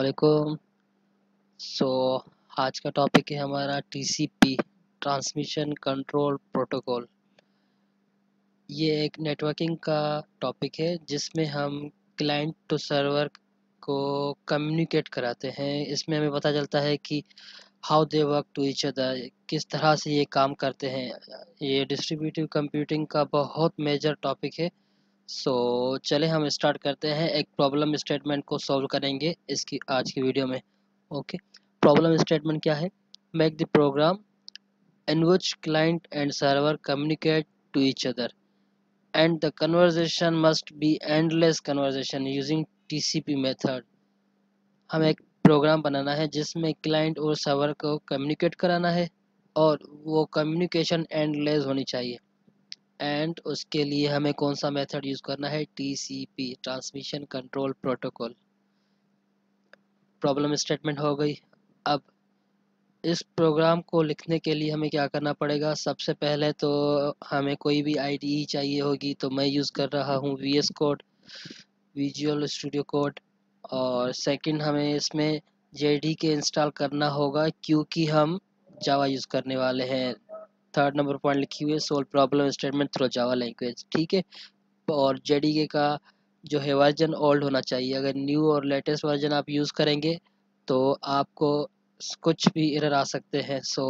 वालेकुम। सो आज का टॉपिक है हमारा टीसीपी, ट्रांसमिशन कंट्रोल प्रोटोकॉल। ये एक नेटवर्किंग का टॉपिक है जिसमें हम क्लाइंट टू सर्वर को कम्युनिकेट कराते हैं। इसमें हमें पता चलता है कि how they work to each other, किस तरह से ये काम करते हैं। ये डिस्ट्रीब्यूटिव कंप्यूटिंग का बहुत मेजर टॉपिक है। सो चले हम स्टार्ट करते हैं। एक प्रॉब्लम स्टेटमेंट को सॉल्व करेंगे इसकी आज की वीडियो में। ओके, प्रॉब्लम स्टेटमेंट क्या है? Make the program in which client and server communicate to each other and the conversation must be endless conversation using TCP method। हमें एक प्रोग्राम बनाना है जिसमें क्लाइंट और सर्वर को कम्युनिकेट कराना है और वो कम्युनिकेशन एंडलेस होनी चाहिए। एंड उसके लिए हमें कौन सा मेथड यूज़ करना है? TCP, transmission control protocol. Problem statement हो गई। अब इस प्रोग्राम को लिखने के लिए हमें क्या करना पड़ेगा? सबसे पहले तो हमें कोई भी आईडीई चाहिए होगी, तो मैं यूज़ कर रहा हूँ VS code, visual studio code. और सेकंड हमें इसमें JDK इंस्टॉल करना होगा क्योंकि हम जावा यूज़ करने वाले हैं। थर्ड नंबर पॉइंट लिखी हुई है, solve problem statement through Java language. ठीक है। और JDK का जो है वर्जन ओल्ड होना चाहिए। अगर न्यू और लेटेस्ट वर्जन आप यूज़ करेंगे तो आपको कुछ भी एरर आ सकते हैं। सो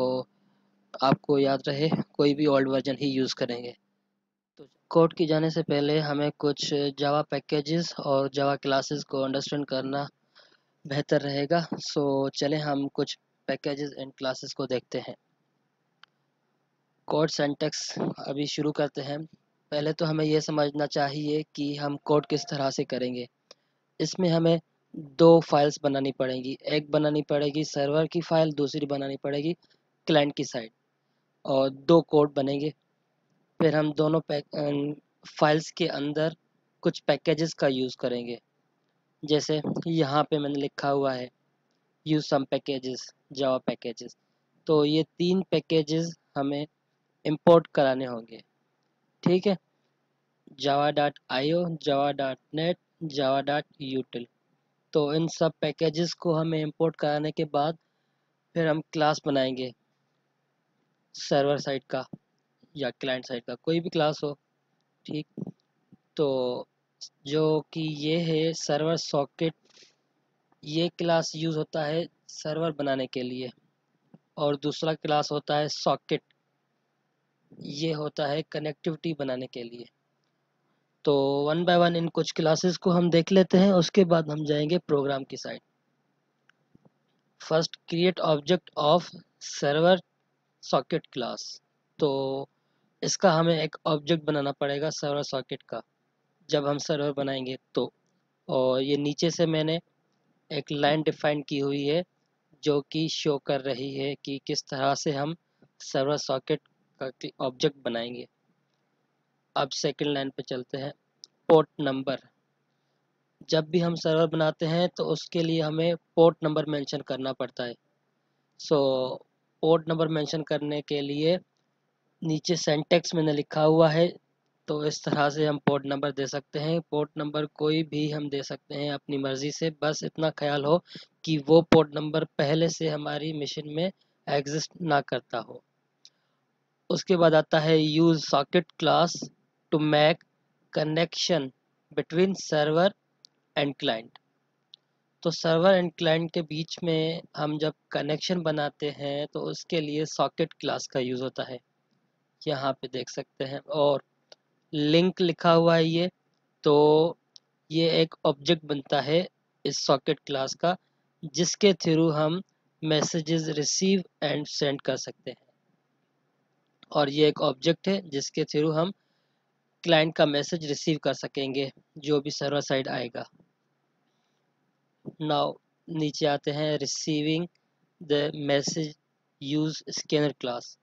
आपको याद रहे कोई भी ओल्ड वर्जन ही यूज़ करेंगे। तो कोड की जाने से पहले हमें कुछ जावा पैकेजेस और जावा क्लासेस को अंडरस्टैंड करना बेहतर रहेगा। सो चलें हम कुछ पैकेजेस एंड क्लासेस को देखते हैं। कोड सिंटैक्स अभी शुरू करते हैं। पहले तो हमें यह समझना चाहिए कि हम कोड किस तरह से करेंगे। इसमें हमें दो फाइल्स बनानी पड़ेंगी। एक बनानी पड़ेगी सर्वर की फ़ाइल, दूसरी बनानी पड़ेगी क्लाइंट की साइड, और दो कोड बनेंगे। फिर हम दोनों फाइल्स के अंदर कुछ पैकेजेस का यूज़ करेंगे। जैसे यहाँ पे मैंने लिखा हुआ है यूज़ सम पैकेजेस, जावा पैकेजेस। तो ये तीन पैकेजेस हमें इंपोर्ट कराने होंगे। ठीक है, java.io, java.net, java.util। तो इन सब पैकेजेस को हमें इंपोर्ट कराने के बाद फिर हम क्लास बनाएंगे सर्वर साइड का या क्लाइंट साइड का, कोई भी क्लास हो। ठीक, तो जो कि ये है सर्वर सॉकेट, ये क्लास यूज़ होता है सर्वर बनाने के लिए। और दूसरा क्लास होता है सॉकेट, ये होता है कनेक्टिविटी बनाने के लिए। तो वन बाय वन इन कुछ क्लासेस को हम देख लेते हैं, उसके बाद हम जाएंगे प्रोग्राम की side. First, create object of server socket class. तो इसका हमें एक ऑब्जेक्ट बनाना पड़ेगा सर्वर सॉकेट का जब हम सर्वर बनाएंगे तो। और ये नीचे से मैंने एक लाइन डिफाइन की हुई है जो कि शो कर रही है कि किस तरह से हम सर्वर सॉकेट का ऑब्जेक्ट बनाएंगे। अब सेकंड लाइन पे चलते हैं। पोर्ट नंबर, जब भी हम सर्वर बनाते हैं तो उसके लिए हमें पोर्ट नंबर मेंशन करना पड़ता है। सो पोर्ट नंबर मेंशन करने के लिए नीचे सिंटैक्स मैंने लिखा हुआ है। तो इस तरह से हम पोर्ट नंबर दे सकते हैं। पोर्ट नंबर कोई भी हम दे सकते हैं अपनी मर्ज़ी से, बस इतना ख्याल हो कि वो पोर्ट नंबर पहले से हमारी मशीन में एग्जिस्ट ना करता हो। उसके बाद आता है use socket class to make connection between server and client. तो सर्वर एंड क्लाइंट के बीच में हम जब कनेक्शन बनाते हैं तो उसके लिए सॉकेट क्लास का यूज़ होता है, यहाँ पे देख सकते हैं। और लिंक लिखा हुआ है ये, तो ये एक ऑब्जेक्ट बनता है इस सॉकेट क्लास का जिसके थ्रू हम मैसेजेस रिसीव एंड सेंड कर सकते हैं। और ये एक ऑब्जेक्ट है जिसके थ्रू हम क्लाइंट का मैसेज रिसीव कर सकेंगे जो भी सर्वर साइड आएगा। नाउ नीचे आते हैं receiving the message use scanner class.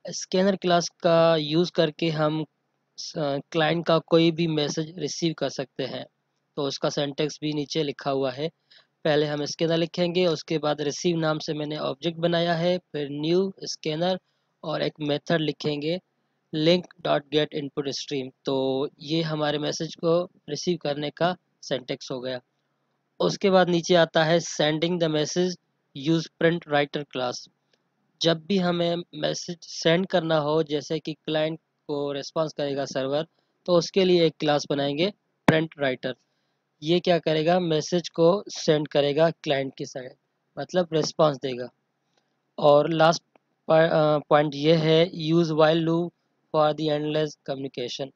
Scanner class का यूज़ करके हम क्लाइंट का कोई भी मैसेज रिसीव कर सकते हैं। तो उसका सिंटैक्स भी नीचे लिखा हुआ है। पहले हम स्कैनर लिखेंगे, उसके बाद रिसीव नाम से मैंने ऑब्जेक्ट बनाया है, फिर न्यू स्कैनर और एक मेथड लिखेंगे link dot gate input stream. तो ये हमारे मैसेज को रिसीव करने का सिंटैक्स हो गया। उसके बाद नीचे आता है sending the message use print writer class. जब भी हमें मैसेज सेंड करना हो, जैसे कि क्लाइंट को रिस्पॉन्स करेगा सर्वर, तो उसके लिए एक क्लास बनाएंगे प्रिंट राइटर। ये क्या करेगा, मैसेज को सेंड करेगा क्लाइंट की साइड, मतलब रिस्पॉन्स देगा। और लास्ट पॉइंट ये है, use while loop for the endless communication.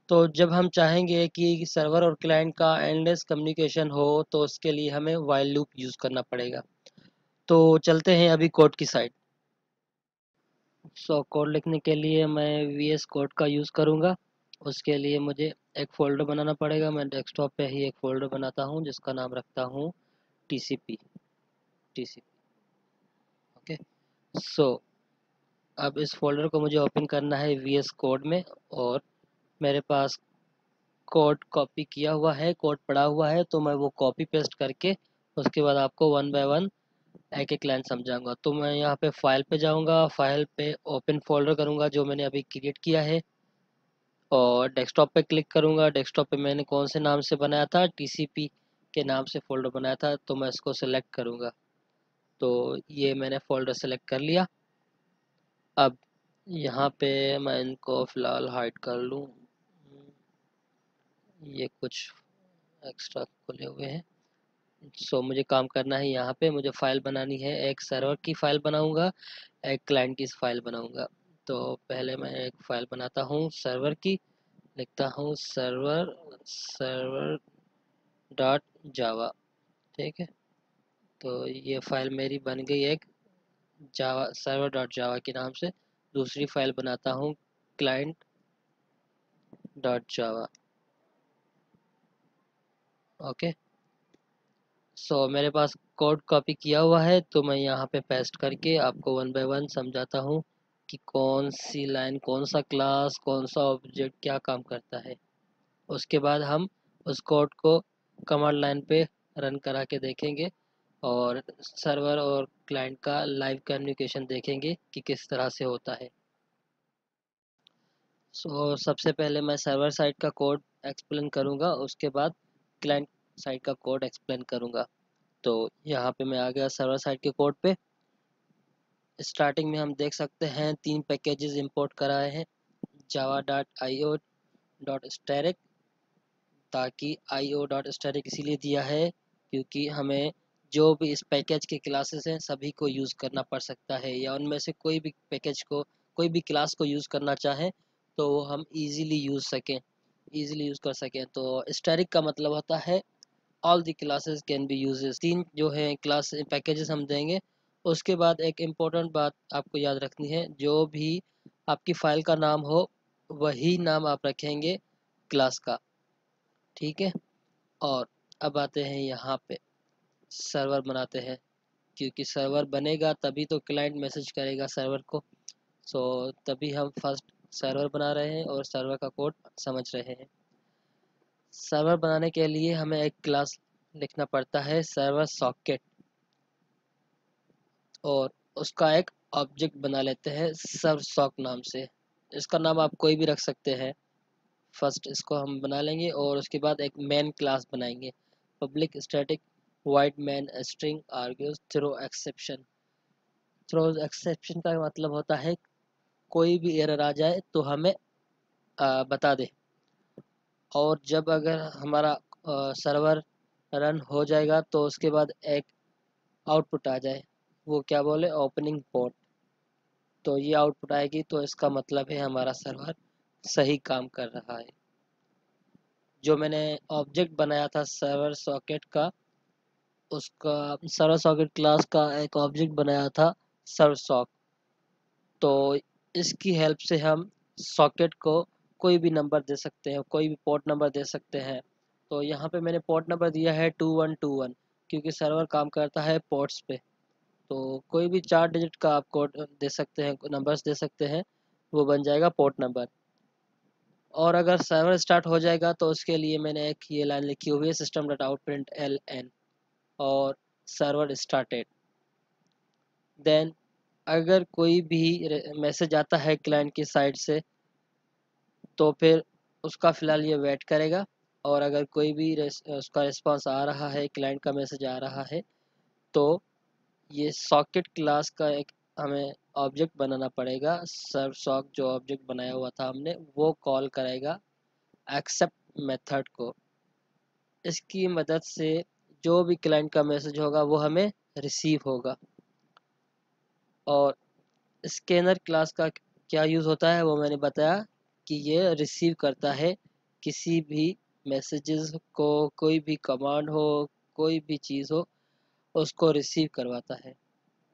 तो जब हम चाहेंगे कि सर्वर और क्लाइंट का एंडलेस कम्युनिकेशन हो, तो उसके लिए हमें वाइल लूप यूज़ करना पड़ेगा। तो चलते हैं अभी कोड की साइड। सो कोड लिखने के लिए मैं VS कोड का यूज़ करूँगा। उसके लिए मुझे एक फ़ोल्डर बनाना पड़ेगा। मैं डेस्कटॉप पे ही एक फ़ोल्डर बनाता हूँ जिसका नाम रखता हूँ TCP। ओके। सो अब इस फोल्डर को मुझे ओपन करना है VS कोड में, और मेरे पास कोड कॉपी किया हुआ है, कोड पड़ा हुआ है, तो मैं वो कॉपी पेस्ट करके उसके बाद आपको वन बाय वन एक एक लाइन समझाऊंगा। तो मैं यहाँ पे फाइल पे जाऊँगा, फाइल पे ओपन फोल्डर करूँगा जो मैंने अभी क्रिएट किया है, और डेस्कटॉप पे क्लिक करूँगा। डेस्कटॉप पे मैंने कौन से नाम से बनाया था, TCP के नाम से फोल्डर बनाया था, तो मैं इसको सेलेक्ट करूँगा। तो ये मैंने फोल्डर सेलेक्ट कर लिया। अब यहाँ पे मैं इनको फ़िलहाल हाइड कर लूँ, ये कुछ एक्स्ट्रा खुले हुए हैं। सो मुझे काम करना है, यहाँ पे मुझे फ़ाइल बनानी है। एक सर्वर की फ़ाइल बनाऊँगा, एक क्लाइंट की फ़ाइल बनाऊँगा। तो पहले मैं एक फ़ाइल बनाता हूँ सर्वर की, लिखता हूँ सर्वर सर्वर डॉट जावा। ठीक है, तो ये फ़ाइल मेरी बन गई एक जावा सर्वर डॉट जावा के नाम से। दूसरी फ़ाइल बनाता हूँ क्लाइंट डॉट जावा। ओके। सो मेरे पास कोड कॉपी किया हुआ है, तो मैं यहाँ पे पेस्ट करके आपको वन बाय वन समझाता हूँ कि कौन सी लाइन, कौन सा क्लास, कौन सा ऑब्जेक्ट क्या काम करता है। उसके बाद हम उस कोड को कमांड लाइन पे रन करा के देखेंगे, और सर्वर और क्लाइंट का लाइव कम्युनिकेशन देखेंगे कि किस तरह से होता है। सो सबसे पहले मैं सर्वर साइड का कोड एक्सप्लेन करूँगा, उसके बाद क्लाइंट साइड का कोड एक्सप्लेन करूँगा। तो यहाँ पे मैं आ गया सर्वर साइड के कोड पे। स्टार्टिंग में हम देख सकते हैं 3 पैकेजेस इंपोर्ट कराए हैं, java.io.static। ताकि io.static इसीलिए दिया है क्योंकि हमें जो भी इस पैकेज के क्लासेस हैं सभी को यूज़ करना पड़ सकता है, या उनमें से कोई भी पैकेज को, कोई भी क्लास को यूज़ करना चाहें तो वो हम इजीली यूज़ कर सकें। तो स्टैटिक का मतलब होता है all the classes can be uses. 3 जो है क्लास पैकेजेस हम देंगे। उसके बाद एक इम्पोर्टेंट बात आपको याद रखनी है, जो भी आपकी फ़ाइल का नाम हो वही नाम आप रखेंगे क्लास का। ठीक है। और अब आते हैं यहाँ पे सर्वर बनाते हैं, क्योंकि सर्वर बनेगा तभी तो क्लाइंट मैसेज करेगा सर्वर को। सो तभी हम फर्स्ट सर्वर बना रहे हैं और सर्वर का कोड समझ रहे हैं। सर्वर बनाने के लिए हमें एक क्लास लिखना पड़ता है, सर्वर सॉकेट, और उसका एक ऑब्जेक्ट बना लेते हैं सर्व सॉक नाम से। इसका नाम आप कोई भी रख सकते हैं। फर्स्ट इसको हम बना लेंगे और उसके बाद एक मेन क्लास बनाएंगे, public static void main string args throw exception. Throw exception का मतलब होता है कोई भी एरर आ जाए तो हमें बता दे। और जब अगर हमारा सर्वर रन हो जाएगा तो उसके बाद एक आउटपुट आ जाए, वो क्या बोले, ओपनिंग पोर्ट। तो ये आउटपुट आएगी तो इसका मतलब है हमारा सर्वर सही काम कर रहा है। जो मैंने ऑब्जेक्ट बनाया था सर्वर सॉकेट का, उसका सर्वर सॉकेट क्लास का एक ऑब्जेक्ट बनाया था सर्व सॉक। तो इसकी हेल्प से हम सॉकेट को कोई भी नंबर दे सकते हैं, कोई भी पोर्ट नंबर दे सकते हैं। तो यहाँ पे मैंने पोर्ट नंबर दिया है 2121, क्योंकि सर्वर काम करता है पोर्ट्स पे। तो कोई भी 4 डिजिट का आप कोड दे सकते हैं, नंबर्स दे सकते हैं, वो बन जाएगा पोर्ट नंबर। और अगर सर्वर स्टार्ट हो जाएगा तो उसके लिए मैंने एक ये लाइन लिखी हुई है, system dot out print LN और सर्वर स्टार्टेड। देन अगर कोई भी मैसेज आता है क्लाइंट की साइड से, तो फिर उसका फ़िलहाल ये वेट करेगा। और अगर कोई भी उसका रिस्पांस आ रहा है, क्लाइंट का मैसेज आ रहा है, तो ये सॉकेट क्लास का एक हमें ऑब्जेक्ट बनाना पड़ेगा। सर्व सॉक जो ऑब्जेक्ट बनाया हुआ था हमने, वो कॉल करेगा एक्सेप्ट मेथड को। इसकी मदद से जो भी क्लाइंट का मैसेज होगा वो हमें रिसीव होगा। और स्कैनर क्लास का क्या यूज़ होता है वो मैंने बताया कि ये रिसीव करता है किसी भी मैसेजेस को, कोई भी कमांड हो, कोई भी चीज़ हो, उसको रिसीव करवाता है।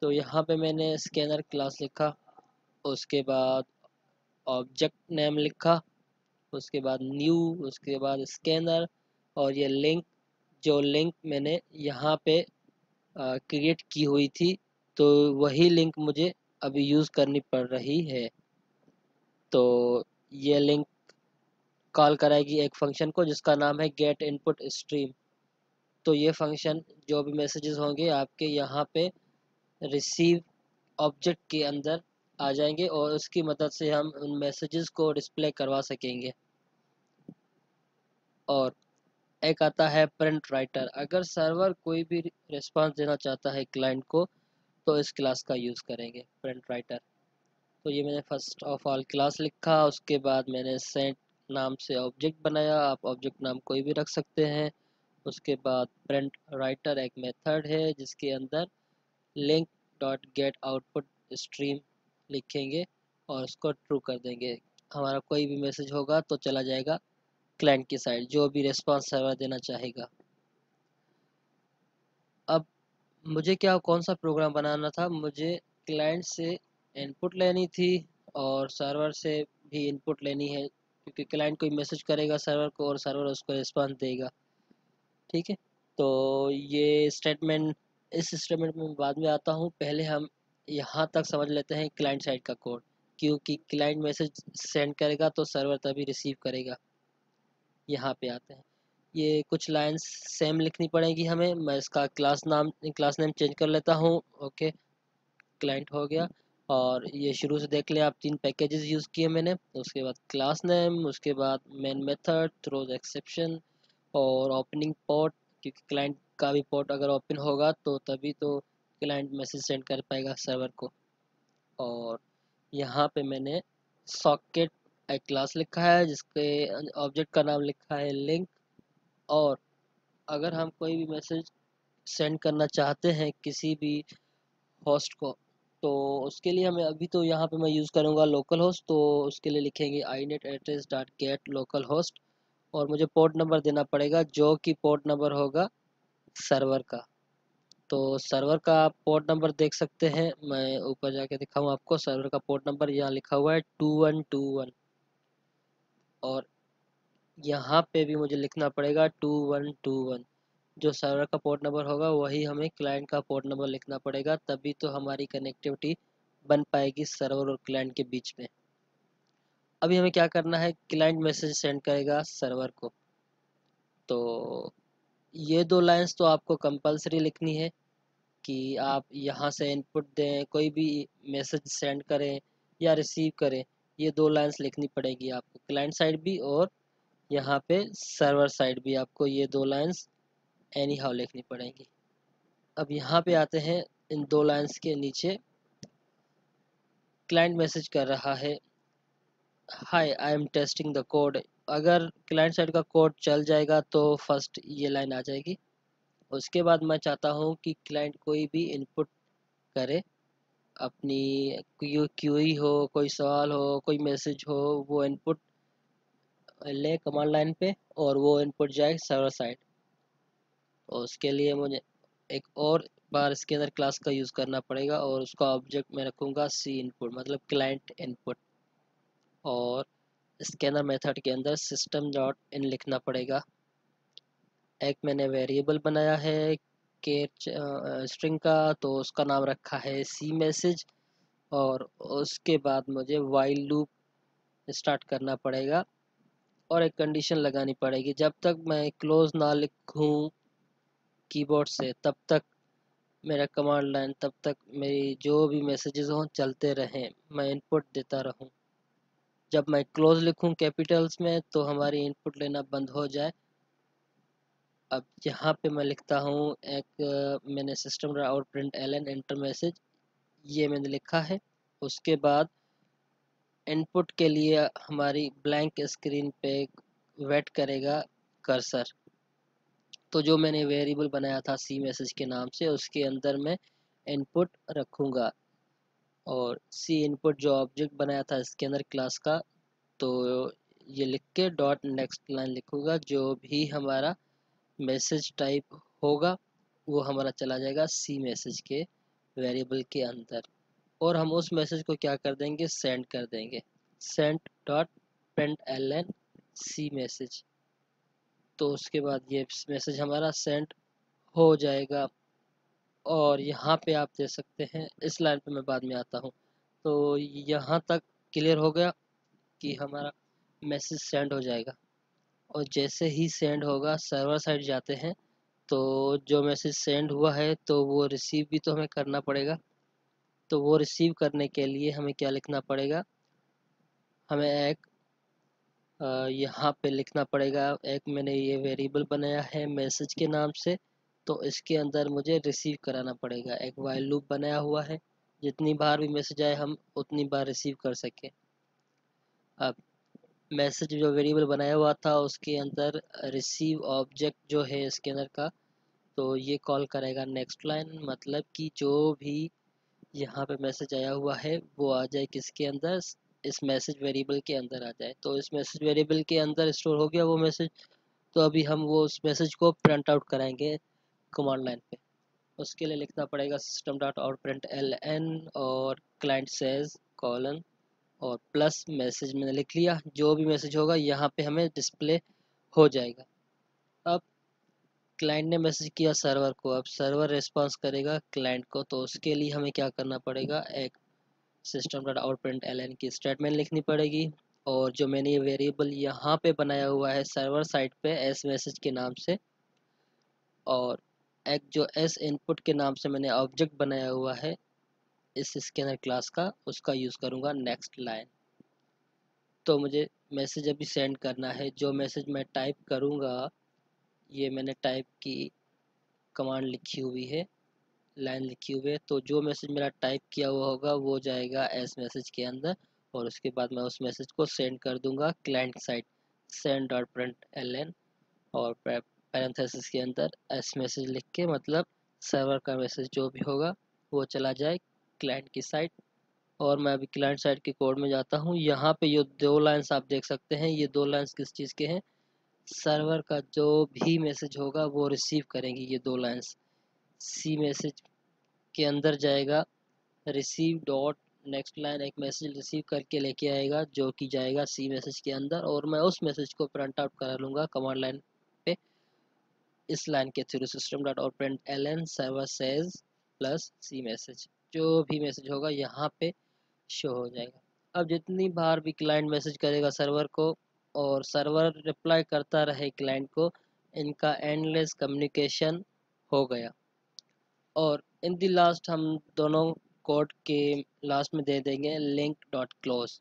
तो यहाँ पे मैंने स्कैनर क्लास लिखा, उसके बाद ऑब्जेक्ट नेम लिखा, उसके बाद न्यू, उसके बाद स्कैनर, और ये लिंक, जो लिंक मैंने यहाँ पे क्रिएट की हुई थी, तो वही लिंक मुझे अभी यूज़ करनी पड़ रही है। तो ये लिंक कॉल कराएगी एक फंक्शन को जिसका नाम है गेट इनपुट स्ट्रीम। तो ये फंक्शन जो भी मैसेजेस होंगे आपके यहाँ पे रिसीव ऑब्जेक्ट के अंदर आ जाएंगे, और उसकी मदद से हम उन मैसेजेस को डिस्प्ले करवा सकेंगे। और एक आता है प्रिंट राइटर। अगर सर्वर कोई भी रिस्पांस देना चाहता है क्लाइंट को, तो इस क्लास का यूज़ करेंगे, प्रिंट राइटर। तो ये मैंने फर्स्ट ऑफ ऑल क्लास लिखा, उसके बाद मैंने सेंट नाम से ऑब्जेक्ट बनाया, आप ऑब्जेक्ट नाम कोई भी रख सकते हैं। उसके बाद प्रिंट राइटर एक मेथड है जिसके अंदर link dot gate output stream लिखेंगे और उसको ट्रू कर देंगे। हमारा कोई भी मैसेज होगा तो चला जाएगा क्लाइंट की साइड, जो भी रिस्पांस सर्वर देना चाहेगा। अब मुझे क्या, कौन सा प्रोग्राम बनाना था, मुझे क्लाइंट से इनपुट लेनी थी और सर्वर से भी इनपुट लेनी है, क्योंकि क्लाइंट कोई मैसेज करेगा सर्वर को और सर्वर उसको रिस्पांस देगा। ठीक है, तो ये स्टेटमेंट, इस स्टेटमेंट में बाद में आता हूँ। पहले हम यहाँ तक समझ लेते हैं क्लाइंट साइड का कोड, क्योंकि क्लाइंट मैसेज सेंड करेगा तो सर्वर तभी रिसीव करेगा। यहाँ पे आते हैं, ये कुछ लाइंस सेम लिखनी पड़ेगी हमें। मैं इसका क्लास नेम चेंज कर लेता हूँ। ओके, क्लाइंट हो गया। और ये शुरू से देख लें आप, 3 पैकेजेस यूज़ किए मैंने। उसके बाद क्लास नेम, उसके बाद मेन मेथड, थ्रोज एक्सेप्शन, और ओपनिंग पोर्ट, क्योंकि क्लाइंट का भी पोर्ट अगर ओपन होगा तो तभी तो क्लाइंट मैसेज सेंड कर पाएगा सर्वर को। और यहाँ पे मैंने सॉकेट एक क्लास लिखा है जिसके ऑब्जेक्ट का नाम लिखा है लिंक। और अगर हम कोई भी मैसेज सेंड करना चाहते हैं किसी भी होस्ट को, तो उसके लिए हमें, अभी तो यहाँ पे मैं यूज़ करूँगा लोकल होस्ट, तो उसके लिए लिखेंगे inet address dot get local host, और मुझे पोर्ट नंबर देना पड़ेगा जो कि पोर्ट नंबर होगा सर्वर का। तो सर्वर का आप पोर्ट नंबर देख सकते हैं, मैं ऊपर जाके दिखाऊँ आपको। सर्वर का पोर्ट नंबर यहाँ लिखा हुआ है 2121, और यहाँ पे भी मुझे लिखना पड़ेगा 2121। जो सर्वर का पोर्ट नंबर होगा वही हमें क्लाइंट का पोर्ट नंबर लिखना पड़ेगा, तभी तो हमारी कनेक्टिविटी बन पाएगी सर्वर और क्लाइंट के बीच में। अभी हमें क्या करना है, क्लाइंट मैसेज सेंड करेगा सर्वर को, तो ये 2 लाइंस तो आपको कंपलसरी लिखनी है कि आप यहाँ से इनपुट दें, कोई भी मैसेज सेंड करें या रिसीव करें। ये 2 लाइंस लिखनी पड़ेगी आपको, क्लाइंट साइड भी और यहाँ पे सर्वर साइड भी आपको ये 2 लाइंस एनी हाउ लिखनी पड़ेंगी। अब यहाँ पे आते हैं, इन 2 लाइंस के नीचे क्लाइंट मैसेज कर रहा है, hi I am testing the code. अगर क्लाइंट साइड का कोड चल जाएगा तो फर्स्ट ये लाइन आ जाएगी। उसके बाद मैं चाहता हूँ कि क्लाइंट कोई भी इनपुट करे अपनी, क्यूई हो, कोई सवाल हो, कोई मैसेज हो, वो इनपुट ले कमांड लाइन पे, और वो इनपुट जाए सर्वर साइड। और उसके लिए मुझे एक और बार इसके अंदर क्लास का यूज़ करना पड़ेगा, और उसका ऑब्जेक्ट मैं रखूँगा सी इनपुट, मतलब क्लाइंट इनपुट। और स्कैनर मेथड के अंदर सिस्टम डॉट इन लिखना पड़ेगा। एक मैंने वेरिएबल बनाया है के स्ट्रिंग का, तो उसका नाम रखा है सी मैसेज। और उसके बाद मुझे वाइल लूप स्टार्ट करना पड़ेगा, और एक कंडीशन लगानी पड़ेगी, जब तक मैं क्लोज ना लिखूं कीबोर्ड से तब तक मेरा कमांड लाइन, तब तक मेरी जो भी मैसेजेस हों चलते रहें, मैं इनपुट देता रहूं। जब मैं क्लोज लिखूं कैपिटल्स में तो हमारी इनपुट लेना बंद हो जाए, अब यहाँ पे मैं लिखता हूँ एक मैंने system out print L N enter message, ये मैंने लिखा है। उसके बाद इनपुट के लिए हमारी ब्लैंक स्क्रीन पे वेट करेगा कर्सर। तो जो मैंने वेरिएबल बनाया था सी मैसेज के नाम से, उसके अंदर मैं इनपुट रखूँगा, और सी इनपुट जो ऑब्जेक्ट बनाया था इसके अंदर क्लास का, तो ये लिख के डॉट नेक्स्ट लाइन लिखूँगा। जो भी हमारा मैसेज टाइप होगा वो हमारा चला जाएगा सी मैसेज के वेरिएबल के अंदर, और हम उस मैसेज को क्या कर देंगे, सेंड कर देंगे। Send dot print L N C message. तो उसके बाद ये मैसेज हमारा सेंड हो जाएगा। और यहाँ पे आप देख सकते हैं, इस लाइन पे मैं बाद में आता हूँ। तो यहाँ तक क्लियर हो गया कि हमारा मैसेज सेंड हो जाएगा, और जैसे ही सेंड होगा सर्वर साइड जाते हैं, तो जो मैसेज सेंड हुआ है तो वो रिसीव भी तो हमें करना पड़ेगा। तो वो रिसीव करने के लिए हमें क्या लिखना पड़ेगा, हमें एक यहाँ पे लिखना पड़ेगा, एक मैंने ये वेरिएबल बनाया है मैसेज के नाम से, तो इसके अंदर मुझे रिसीव कराना पड़ेगा। एक वाइल लूप बनाया हुआ है, जितनी बार भी मैसेज आए हम उतनी बार रिसीव कर सकें। अब मैसेज जो वेरिएबल बनाया हुआ था उसके अंदर रिसीव ऑब्जेक्ट जो है इसके अंदर का, तो ये कॉल करेगा नेक्स्ट लाइन, मतलब कि जो भी यहाँ पे मैसेज आया हुआ है वो आ जाए किसके अंदर, इस मैसेज वेरिएबल के अंदर आ जाए। तो इस मैसेज वेरिएबल के अंदर स्टोर हो गया वो मैसेज। तो अभी हम वो उस मैसेज को प्रिंट आउट कराएंगे कमांड लाइन पे। उसके लिए लिखना पड़ेगा system dot out print L N और क्लाइंट सेज कॉलन और प्लस मैसेज मैंने लिख लिया। जो भी मैसेज होगा यहाँ पे हमें डिस्प्ले हो जाएगा। अब क्लाइंट ने मैसेज किया सर्वर को, अब सर्वर रिस्पॉन्स करेगा क्लाइंट को, तो उसके लिए हमें क्या करना पड़ेगा, एक system dot out print L N की स्टेटमेंट लिखनी पड़ेगी। और जो मैंने ये वेरिएबल यहाँ पे बनाया हुआ है सर्वर साइड पे एस मैसेज के नाम से, और एक जो एस इनपुट के नाम से मैंने ऑब्जेक्ट बनाया हुआ है इस स्कैनर क्लास का, उसका यूज़ करूँगा नेक्स्ट लाइन। तो मुझे मैसेज अभी सेंड करना है। जो मैसेज मैं टाइप करूँगा, ये मैंने टाइप की कमांड लिखी हुई है, लाइन लिखी हुई है, तो जो मैसेज मेरा टाइप किया हुआ होगा वो जाएगा एस मैसेज के अंदर, और उसके बाद मैं उस मैसेज को सेंड कर दूंगा client side send dot print L N, और पैरेंथेसिस के अंदर एस मैसेज लिख के, मतलब सर्वर का मैसेज जो भी होगा वो चला जाए क्लाइंट की साइड। और मैं अभी क्लाइंट साइड के कोड में जाता हूँ। यहाँ पे ये दो लाइंस आप देख सकते हैं, ये दो लाइंस किस चीज़ के हैं, सर्वर का जो भी मैसेज होगा वो रिसीव करेंगे। ये दो लाइंस सी मैसेज के अंदर जाएगा, रिसीव डॉट नेक्स्ट लाइन एक मैसेज रिसीव करके लेके आएगा जो कि जाएगा सी मैसेज के अंदर, और मैं उस मैसेज को प्रिंट आउट करा लूँगा कमांड लाइन पे इस लाइन के through system dot out print L N server says plus C message. जो भी मैसेज होगा यहाँ पे शो हो जाएगा। अब जितनी बार भी क्लाइंट मैसेज करेगा सर्वर को और सर्वर रिप्लाई करता रहे क्लाइंट को, इनका एंडलेस कम्युनिकेशन हो गया। और इन दी लास्ट हम दोनों कोड के लास्ट में दे देंगे लिंक डॉट क्लोज।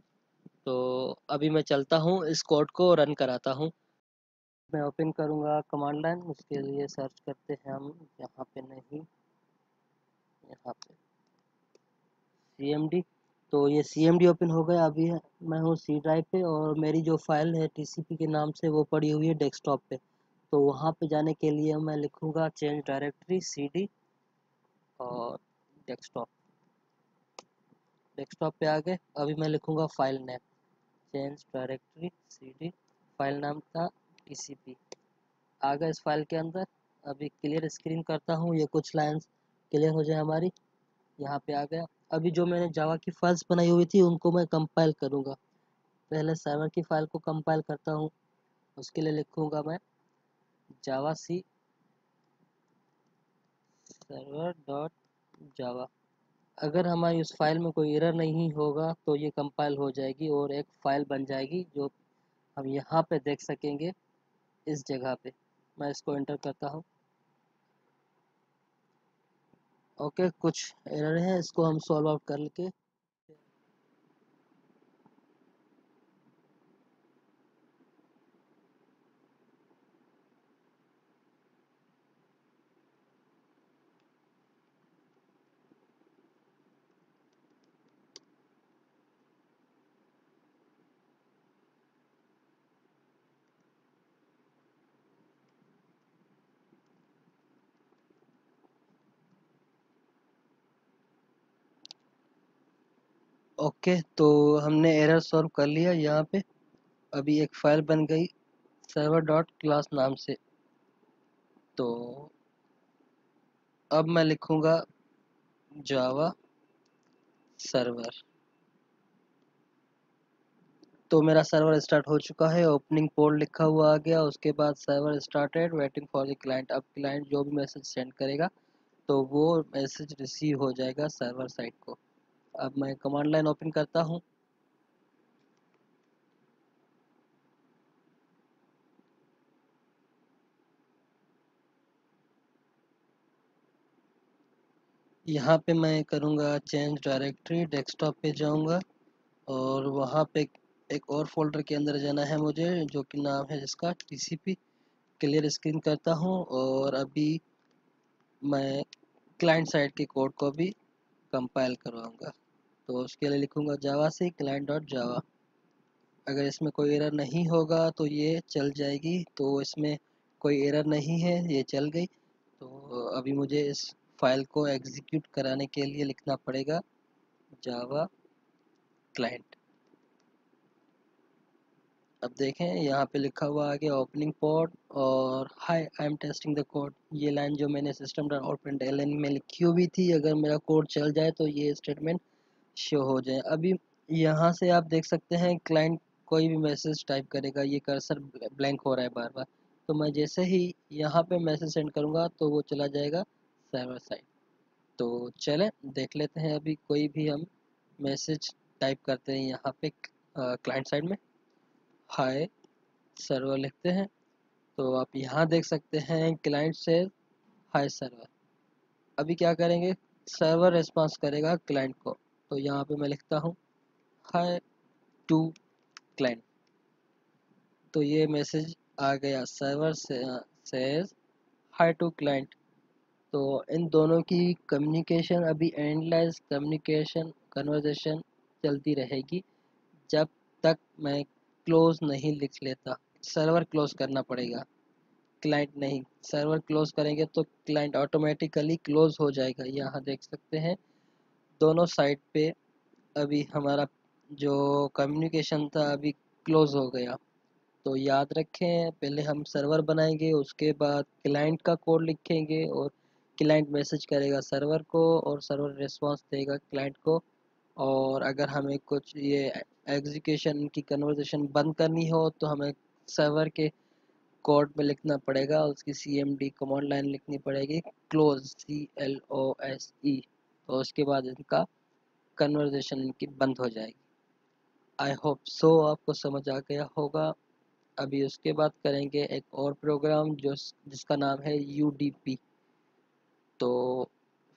तो अभी मैं चलता हूँ इस कोड को रन कराता हूँ। मैं ओपन करूँगा कमांड लाइन, उसके लिए सर्च करते हैं हम, यहाँ पे नहीं, यहाँ पे cmd। तो ये cmd ओपन हो गया। अभी मैं हूँ सी ड्राइव पे, और मेरी जो फाइल है टीसीपी के नाम से वो पड़ी हुई है डेस्कटॉप पे। तो वहाँ पे जाने के लिए मैं लिखूँगा चेंज डायरेक्टरी cd और डेस्कटॉप। डेस्कटॉप पे आ गए। अभी मैं लिखूँगा file name, change directory cd, file नाम था टीसीपी। आ गया इस फाइल के अंदर। अभी क्लियर स्क्रीन करता हूँ, ये कुछ लाइंस क्लियर हो जाए हमारी। यहाँ पे आ गया। अभी जो मैंने जावा की फाइल्स बनाई हुई थी उनको मैं कंपाइल करूँगा। पहले सर्वर की फाइल को कंपाइल करता हूँ। उसके लिए लिखूँगा मैं जावा सी सर्वर डॉट जावा। अगर हमारी उस फाइल में कोई एरर नहीं होगा तो ये कंपाइल हो जाएगी और एक फ़ाइल बन जाएगी जो हम यहाँ पे देख सकेंगे इस जगह पे। मैं इसको एंटर करता हूँ। ओके, कुछ एरर है, इसको हम सॉल्व आउट कर के ओके, तो हमने एरर सॉल्व कर लिया यहाँ पे। अभी एक फाइल बन गई सर्वर डॉट क्लास नाम से। तो अब मैं लिखूँगा जावा सर्वर। तो मेरा सर्वर स्टार्ट हो चुका है, ओपनिंग पोर्ट लिखा हुआ आ गया, उसके बाद server started waiting for the client. अब क्लाइंट जो भी मैसेज सेंड करेगा तो वो मैसेज रिसीव हो जाएगा सर्वर साइड को। अब मैं कमांड लाइन ओपन करता हूँ। यहाँ पे मैं करूँगा चेंज डायरेक्टरी, डेस्कटॉप पे जाऊँगा और वहाँ पे एक और फोल्डर के अंदर जाना है मुझे, जो कि नाम है जिसका टीसीपी। क्लियर स्क्रीन करता हूँ और अभी मैं क्लाइंट साइड के कोड को भी कंपाइल करवाऊँगा। तो उसके लिए लिखूँगा जावा से client डॉट जावा। अगर इसमें कोई एरर नहीं होगा तो ये चल जाएगी, तो इसमें कोई एरर नहीं है, ये चल गई। तो अभी मुझे इस फाइल को एग्जीक्यूट कराने के लिए लिखना पड़ेगा जावा क्लाइंट। अब देखें यहाँ पे लिखा हुआ आ गया ओपनिंग पोर्ट और hi I am testing the code. ये लाइन जो मैंने system dot out print L में लिखी हुई थी, अगर मेरा कोड चल जाए तो ये स्टेटमेंट शो हो जाए। अभी यहाँ से आप देख सकते हैं क्लाइंट कोई भी मैसेज टाइप करेगा, ये कर्सर ब्लैंक हो रहा है बार बार। तो मैं जैसे ही यहाँ पे मैसेज सेंड करूँगा तो वो चला जाएगा सर्वर साइड। तो चलें देख लेते हैं अभी कोई भी हम मैसेज टाइप करते हैं यहाँ पे क्लाइंट साइड में। हाय सर्वर लिखते हैं तो आप यहाँ देख सकते हैं क्लाइंट से हाय सर्वर। अभी क्या करेंगे, सर्वर रिस्पॉन्स करेगा क्लाइंट को। तो यहाँ पे मैं लिखता हूँ हाय टू क्लाइंट। तो ये मैसेज आ गया सर्वर से सेज हाय टू क्लाइंट। तो इन दोनों की कम्युनिकेशन अभी एंडलेस कम्युनिकेशन कन्वर्सेशन चलती रहेगी जब तक मैं क्लोज नहीं लिख लेता। सर्वर क्लोज करना पड़ेगा, क्लाइंट नहीं। सर्वर क्लोज करेंगे तो क्लाइंट ऑटोमेटिकली क्लोज हो जाएगा। यहाँ देख सकते हैं दोनों साइड पे अभी हमारा जो कम्युनिकेशन था अभी क्लोज हो गया। तो याद रखें पहले हम सर्वर बनाएंगे, उसके बाद क्लाइंट का कोड लिखेंगे और क्लाइंट मैसेज करेगा सर्वर को और सर्वर रिस्पांस देगा क्लाइंट को। और अगर हमें कुछ ये एग्जीक्यूशन की कन्वर्सेशन बंद करनी हो तो हमें सर्वर के कोड में लिखना पड़ेगा, उसकी CMD कमांड लाइन लिखनी पड़ेगी क्लोज CLOSE। तो उसके बाद इनका कन्वर्सेशन इनकी बंद हो जाएगी। आई होप सो आपको समझ आ गया होगा। अभी उसके बाद करेंगे एक और प्रोग्राम जो जिसका नाम है UDP। तो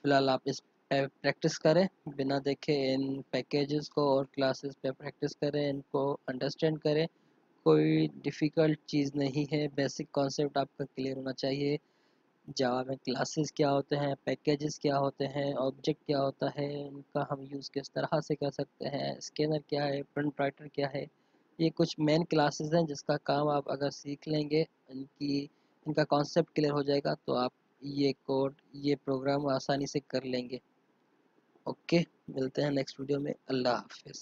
फिलहाल आप इस पे प्रैक्टिस करें, बिना देखे इन पैकेजेस को और क्लासेस पे प्रैक्टिस करें, इनको अंडरस्टैंड करें। कोई डिफ़िकल्ट चीज़ नहीं है, बेसिक कॉन्सेप्ट आपका क्लियर होना चाहिए। जावा में क्लासेस क्या होते हैं, पैकेजेस क्या होते हैं, ऑब्जेक्ट क्या होता है, इनका हम यूज़ किस तरह से कर सकते हैं, स्कैनर क्या है, प्रिंट राइटर क्या है। ये कुछ मेन क्लासेस हैं जिसका काम आप अगर सीख लेंगे, इनका कॉन्सेप्ट क्लियर हो जाएगा तो आप ये कोड ये प्रोग्राम आसानी से कर लेंगे। ओके, मिलते हैं नेक्स्ट वीडियो में। अल्लाह हाफिज़।